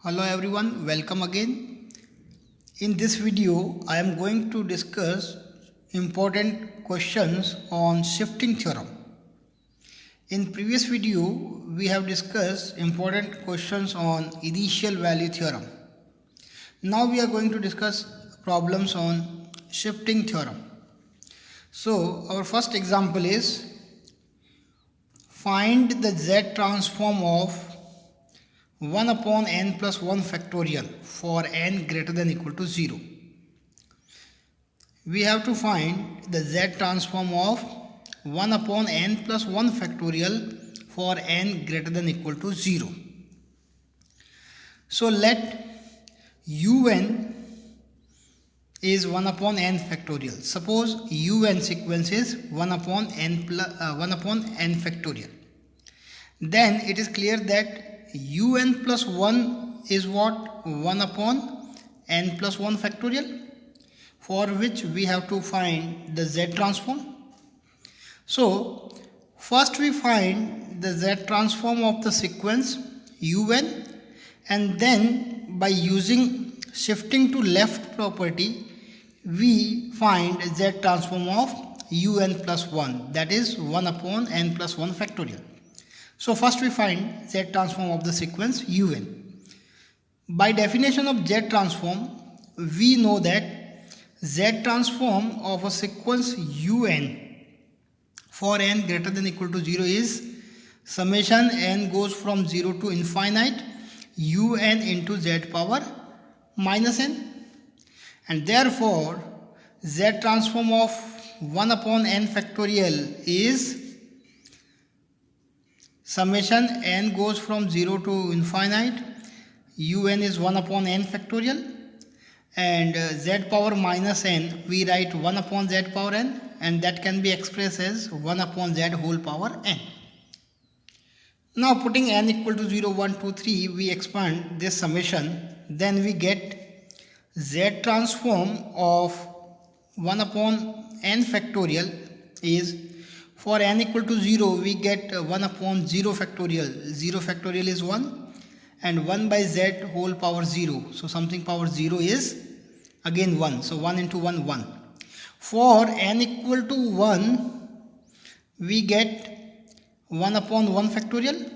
Hello everyone, welcome again. In this video, I am going to discuss important questions on shifting theorem. In previous video, we have discussed important questions on initial value theorem. Now we are going to discuss problems on shifting theorem. So our first example is find the Z transform of 1 upon n plus 1 factorial for n greater than equal to 0. We have to find the Z transform of 1 upon n plus 1 factorial for n greater than equal to 0. So let un is 1 upon n factorial. Suppose un sequence is 1 upon n factorial. Then it is clear that un plus 1 is what? 1 upon n plus 1 factorial, for which we have to find the Z transform. So first we find the Z transform of the sequence un, and then by using shifting to left property we find Z transform of un plus 1, that is 1 upon n plus 1 factorial. So first we find Z transform of the sequence un. By definition of Z transform, we know that Z transform of a sequence un for n greater than equal to 0 is summation n goes from 0 to infinite un into z power minus n, and therefore Z transform of 1 upon n factorial is summation n goes from 0 to infinite, un is 1 upon n factorial, and z power minus n we write 1 upon z power n, and that can be expressed as 1 upon z whole power n. Now putting n equal to 0, 1, 2, 3, we expand this summation, then we get Z transform of 1 upon n factorial is, for n equal to 0 we get 1 upon 0 factorial. 0 factorial is 1 and 1 by z whole power 0. So something power 0 is again 1. So 1 into 1, 1. For n equal to 1 we get 1 upon 1 factorial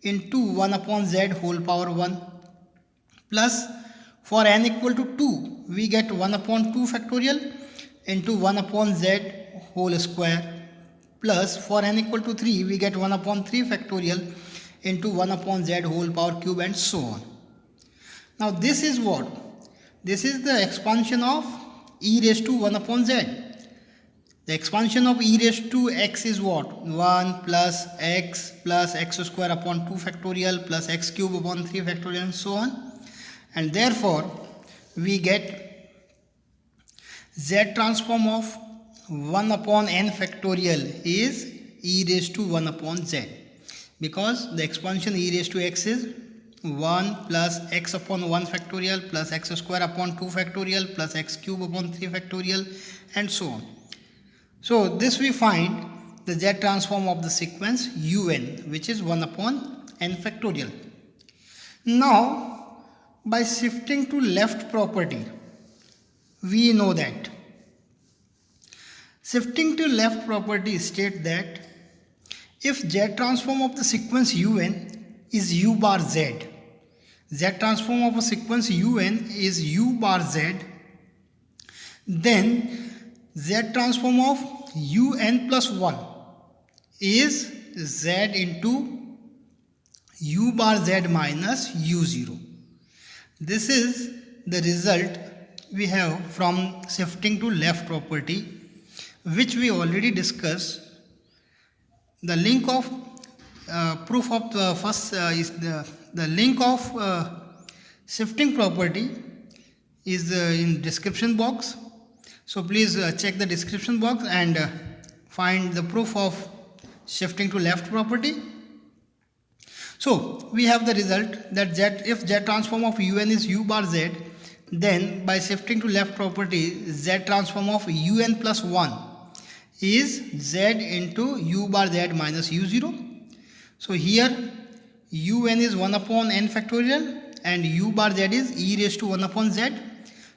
into 1 upon z whole power 1, plus for n equal to 2 we get 1 upon 2 factorial into 1 upon z whole square, plus for n equal to 3 we get 1 upon 3 factorial into 1 upon z whole power cube, and so on. Now this is what? This is the expansion of e raised to 1 upon z. The expansion of e raised to x is what? 1 plus x square upon 2 factorial plus x cube upon 3 factorial, and so on. And therefore we get Z transform of 1 upon n factorial is e raised to 1 upon z, because the expansion e raised to x is 1 plus x upon 1 factorial plus x square upon 2 factorial plus x cube upon 3 factorial, and so on. So this we find the Z transform of the sequence un, which is 1 upon n factorial. Now by shifting to left property we know that shifting to left property states that if Z transform of the sequence un is u bar z, Z transform of a sequence un is u bar z, then Z transform of un plus 1 is z into u bar z minus u0. This is the result we have from shifting to left property, which we already discussed. The link of proof of the first is the link of shifting property is in description box. So please check the description box and find the proof of shifting to left property. So we have the result that if Z transform of un is u bar z, then by shifting to left property Z transform of un plus 1 is z into u bar z minus u0. So here un is 1 upon n factorial and u bar z is e raised to 1 upon z.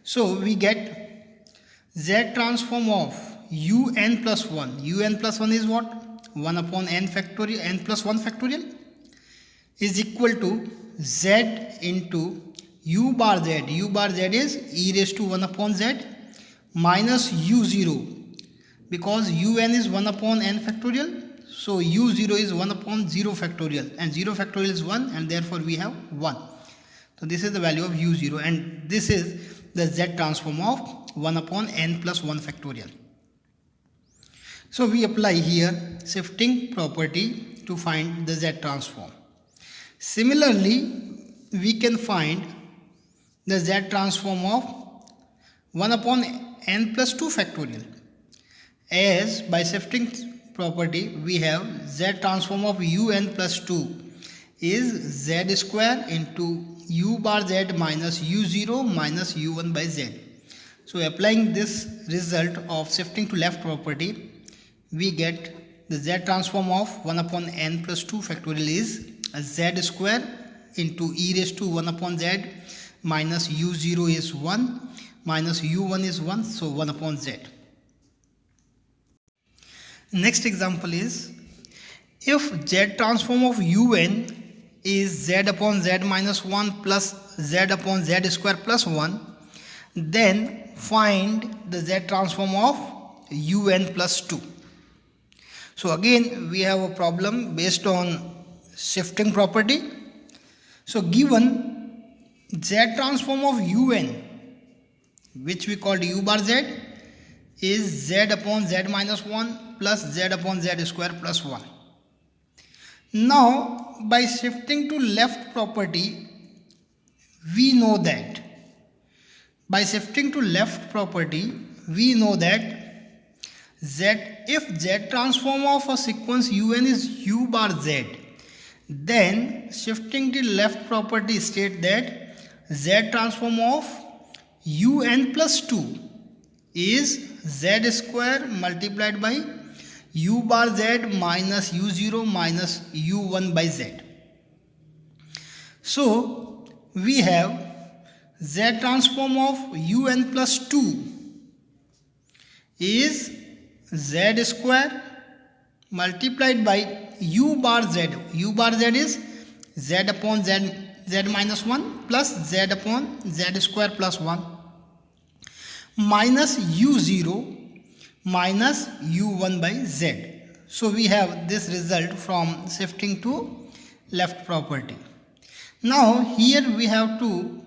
So we get z transform of un plus 1. Un plus 1 is what? 1 upon n factorial, n plus 1 factorial is equal to z into u bar z. U bar z is e raised to 1 upon z minus u0, because un is 1 upon n factorial. So u0 is 1 upon 0 factorial, and 0 factorial is 1, and therefore we have 1. So this is the value of u0, and this is the z transform of 1 upon n plus 1 factorial. So we apply here shifting property to find the z transform. Similarly, we can find the z transform of 1 upon n plus 2 factorial, as by shifting property we have z transform of un plus 2 is z square into u bar z minus u0 minus u1 by z. So applying this result of shifting to left property, we get the z transform of 1 upon n plus 2 factorial is z square into e raised to 1 upon z minus u0 is 1 minus u1 is 1, so 1 upon z. Next example is, if z transform of un is z upon z minus 1 plus z upon z square plus 1, then find the z transform of un plus 2. So again we have a problem based on shifting property. So given z transform of un, which we called u bar z, is z upon z minus 1 plus z upon z square plus 1. Now by shifting to left property, we know that if z transform of a sequence un is u bar z, then shifting to left property state that z transform of un plus 2 is z square multiplied by u bar z minus u0 minus u1 by z. So we have z transform of un plus 2 is z square multiplied by u bar z. U bar z is z upon z minus 1 plus z upon z square plus 1 minus u0 minus u1 by z. So we have this result from shifting to left property. Now here we have to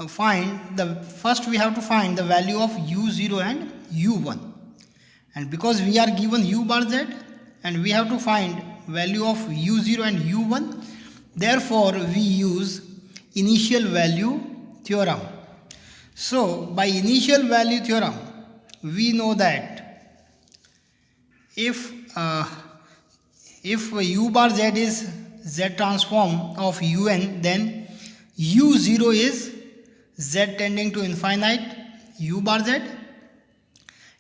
find the value of u0 and u1, and because we are given u bar z and we have to find value of u0 and u1, therefore we use initial value theorem. So by initial value theorem, we know that if u bar z is z transform of un, then u0 is z tending to infinite u bar z.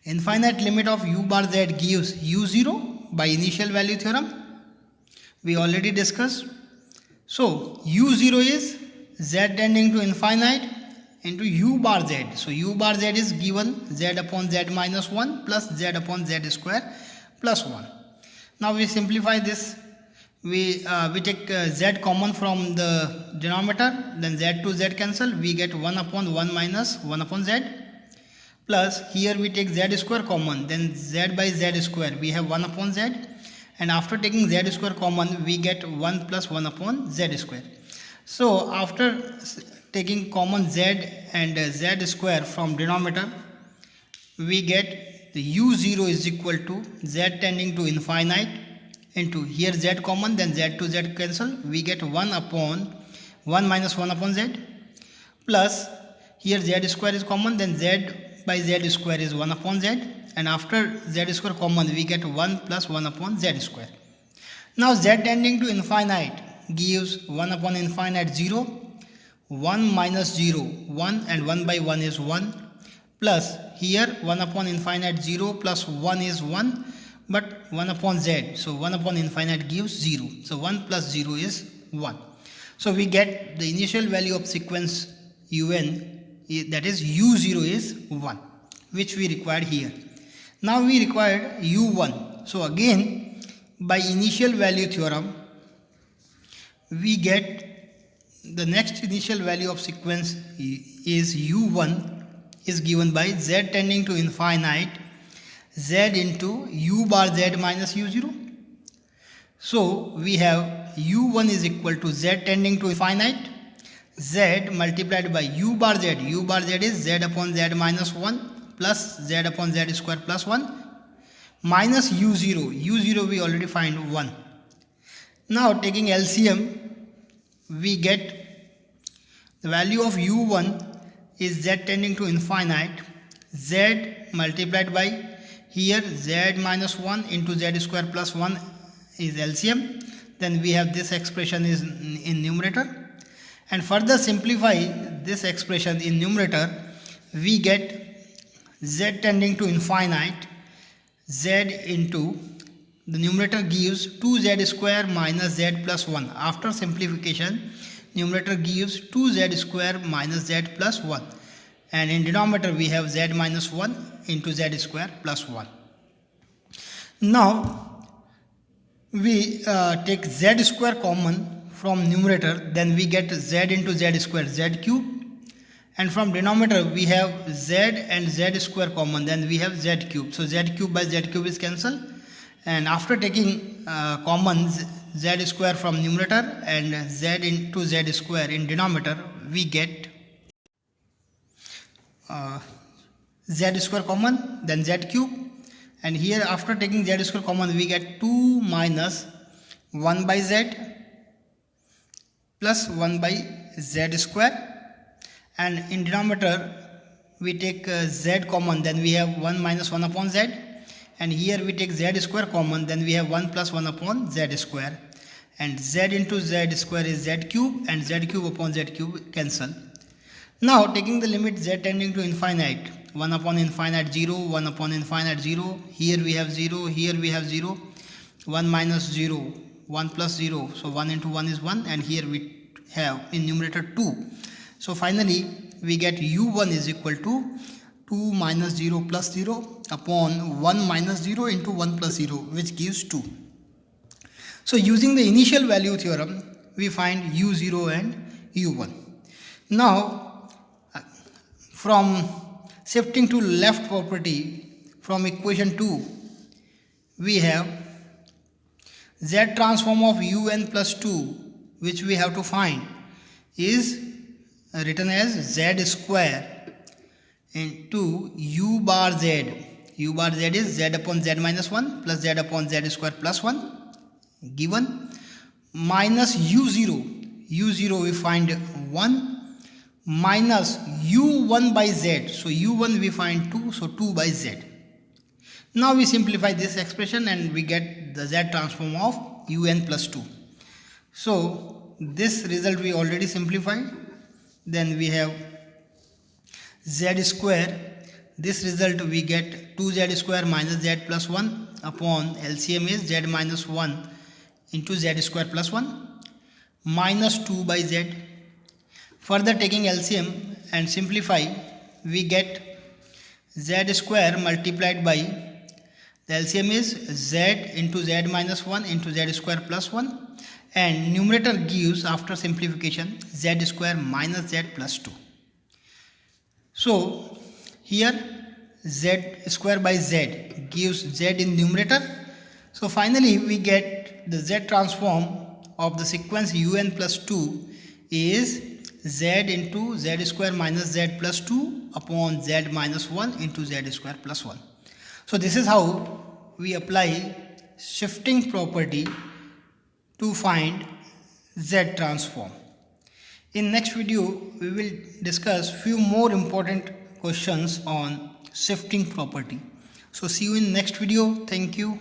Infinite limit of u bar z gives u0 by initial value theorem, we already discussed. So u0 is z tending to infinite into u bar z. So u bar z is given z upon z minus 1 plus z upon z square plus 1. Now we simplify this. We take z common from the denominator, then z to z cancel, we get 1 upon 1 minus 1 upon z, plus here we take z square common, then z by z square, we have 1 upon z, and after taking z square common we get 1 plus 1 upon z square. So after taking common z and z square from denominator, we get the u0 is equal to z tending to infinite into here z common, then z to z cancel, we get 1 upon 1 minus 1 upon z, plus here z square is common, then z by z square is 1 upon z, and after z square common we get 1 plus 1 upon z square. Now z tending to infinite gives 1 upon infinite 0, 1 minus 0 1, and 1 by 1 is 1, plus here 1 upon infinite 0 plus 1 is 1, but 1 upon z, so 1 upon infinite gives 0, so 1 plus 0 is 1. So we get the initial value of sequence un, that is u0 is 1, which we required here. Now we required u1. So again, by initial value theorem, we get the next initial value of sequence is u1 is given by z tending to infinite z into u bar z minus u0. So we have u1 is equal to z tending to infinite z multiplied by u bar z is z upon z minus 1 plus z upon z square plus 1 minus u0 we already find 1. Now taking LCM, we get the value of u1 is z tending to infinite z multiplied by here z minus 1 into z square plus 1 is LCM. Then we have this expression is in numerator, and further simplify this expression in numerator, we get z tending to infinite z into the numerator gives 2z square minus z plus 1. After simplification, numerator gives 2z square minus z plus 1, and in denominator we have z minus 1 into z square plus 1. Now we take z square common from numerator, then we get z into z square, z cube, and from denominator we have z and z square common, then we have z cube. So z cube by z cube is cancelled, and after taking common z square from numerator and z into z square in denominator, we get z square common, then z cube, and here after taking z square common we get 2 minus 1 by z plus 1 by z square, and in denominator we take z common, then we have 1 minus 1 upon z, and here we take z square common, then we have 1 plus 1 upon z square, and z into z square is z cube, and z cube upon z cube cancel. Now taking the limit z tending to infinite, 1 upon infinite 0, 1 upon infinite 0, here we have 0, here we have 0, 1 minus 0, 1 plus 0, so 1 into 1 is 1, and here we have in numerator 2. So finally we get u1 is equal to 2 minus 0 plus 0 upon 1 minus 0 into 1 plus 0, which gives 2. So using the initial value theorem, we find u0 and u1. Now from shifting to left property, from equation 2 we have z transform of un plus 2, which we have to find, is written as z square into u bar z. U bar z is z upon z minus 1 plus z upon z square plus 1 given, minus u0 we find 1 minus u1 by z. So u1 we find 2, so 2 by z. Now we simplify this expression and we get the z transform of un plus 2. So this result we already simplified. Then we have z square. This result we get 2z square minus z plus 1 upon LCM is z minus 1 into z square plus 1 minus 2 by z. Further taking LCM and simplify, we get z square multiplied by, the LCM is z into z minus 1 into z square plus 1, and numerator gives after simplification z square minus z plus 2. So here z square by z gives z in numerator. So finally we get the z transform of the sequence un plus 2 is z into z square minus z plus 2 upon z minus 1 into z square plus 1. So this is how we apply shifting property to find z transform. In next video we will discuss few more important questions on shifting property. So see you in next video. Thank you.